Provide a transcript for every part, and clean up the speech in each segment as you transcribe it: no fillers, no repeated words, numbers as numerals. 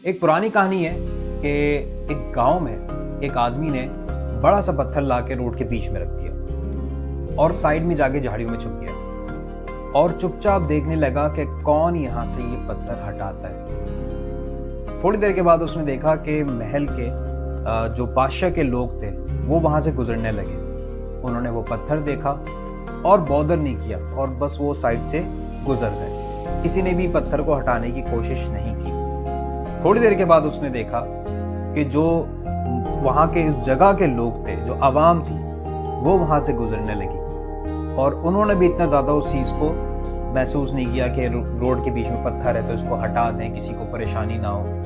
ایک پرانی کہانی ہے کہ ایک گاؤں میں ایک آدمی نے بڑا سا پتھر لا کے روڈ کے بیچ میں رکھ دیا اور سائیڈ میں جا کے جھاڑیوں میں چھپ گیا اور چپ چاپ دیکھنے لگا کہ کون یہاں سے یہ پتھر ہٹاتا ہے۔ تھوڑی دیر کے بعد اس نے دیکھا کہ محل کے جو بادشاہ کے لوگ تھے وہ وہاں سے گزرنے لگے۔ انہوں نے وہ پتھر دیکھا اور بودر نہیں کیا اور بس وہ سائیڈ سے گزر گئے، کسی نے بھی پتھر کو ہٹانے کی کوشش نہیں کی۔ تھوڑی دیر کے بعد اس نے دیکھا کہ جو وہاں کے اس جگہ کے لوگ تھے، جو عوام تھی، وہ وہاں سے گزرنے لگی اور انہوں نے بھی اتنا زیادہ اس چیز کو محسوس نہیں کیا کہ روڈ کے بیچ میں پتھر ہے تو اس کو ہٹا دیں، کسی کو پریشانی نہ ہو،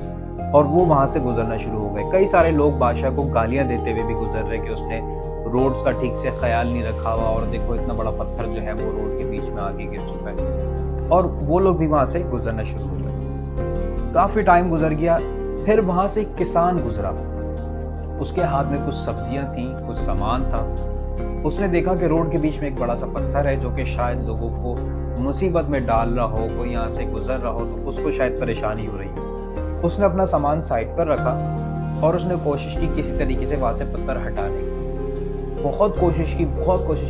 اور وہ وہاں سے گزرنا شروع ہو گئے۔ کئی سارے لوگ بادشاہ کو گالیاں دیتے ہوئے بھی گزر رہے کہ اس نے روڈز کا ٹھیک سے خیال نہیں رکھا ہوا اور دیکھو اتنا بڑا پتھر جو ہے وہ روڈ کے بیچ میں آگے گر چکا ہے، اور وہ لوگ بھی وہاں سے گزرنا شروع ہو گئے۔ کافی ٹائم گزر گیا، پھر وہاں سے ایک کسان گزرا، اس کے ہاتھ میں کچھ سبزیاں تھیں، کچھ سامان تھا۔ اس نے دیکھا کہ روڈ کے بیچ میں ایک بڑا سا پتھر ہے جو کہ شاید لوگوں کو مصیبت میں ڈال رہا ہو، کوئی یہاں سے گزر رہا ہو تو اس کو شاید پریشانی ہو رہی ہے۔ اس نے اپنا سامان سائڈ پر رکھا اور اس نے کوشش کی کسی طریقے سے وہاں سے پتھر ہٹانے کی۔ بہت کوشش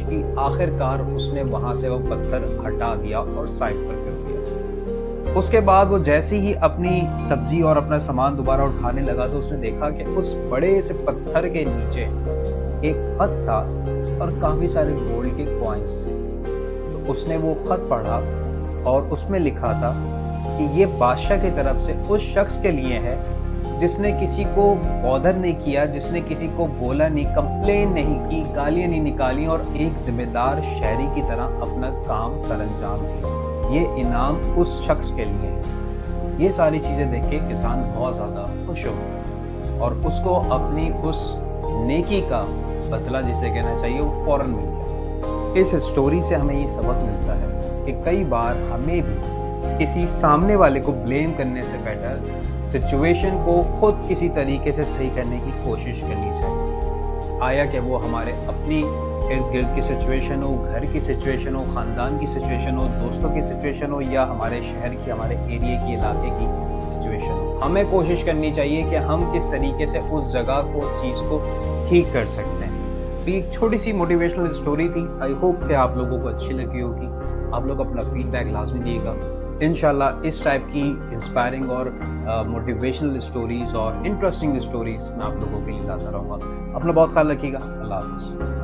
کی، آخر کار اس نے وہاں سے وہ پتھر ہٹا دیا اور سائڈ پر کر دیا۔ اس کے بعد وہ جیسے ہی اپنی سبزی اور اپنا سامان دوبارہ اٹھانے لگا تو اس نے دیکھا کہ اس بڑے سے پتھر کے نیچے ایک خط تھا اور کافی سارے گولڈ کے کوائنز تھے۔ تو اس نے وہ خط پڑھا اور اس میں لکھا تھا کہ یہ بادشاہ کی طرف سے اس شخص کے لیے ہے جس نے کسی کو بودر نہیں کیا، جس نے کسی کو بولا نہیں، کمپلین نہیں کی، گالیاں نہیں نکالی اور ایک ذمہ دار شہری کی طرح اپنا کام سر انجام دیا۔ یہ انعام اس شخص کے لیے ہے۔ یہ ساری چیزیں دیکھ کے کسان بہت زیادہ خوش ہو گیا اور اس کو اپنی اس نیکی کا بدلہ جسے کہنا چاہیے وہ فوراً مل گیا۔ اس اسٹوری سے ہمیں یہ سبق ملتا ہے کہ کئی بار ہمیں بھی کسی سامنے والے کو بلیم کرنے سے بیٹر سچویشن کو خود کسی طریقے سے صحیح کرنے کی کوشش کرنی چاہیے۔ آیا کہ وہ ہمارے اپنی ارد گرد کی سچویشن ہو، گھر کی سچویشن ہو، خاندان کی سچویشن ہو، دوستوں کی سچویشن ہو، یا ہمارے شہر کی، ہمارے ایریے کی، علاقے کی سچویشن ہو، ہمیں کوشش کرنی چاہیے کہ ہم کس طریقے سے اس جگہ کو، اس چیز کو ٹھیک کر سکتے ہیں۔ ایک چھوٹی سی موٹیویشنل اسٹوری تھی، آئی ہوپ کہ آپ لوگوں کو اچھی لگی ہوگی۔ آپ لوگ اپنا فیڈ بیک لازمی دیے گا۔ انشاءاللہ اس ٹائپ کی انسپائرنگ اور موٹیویشنل اسٹوریز اور انٹرسٹنگ اسٹوریز میں آپ لوگوں کے لیے لاتا رہوں گا۔ اپنا بہت خیال رکھیے گا۔ اللہ حافظ۔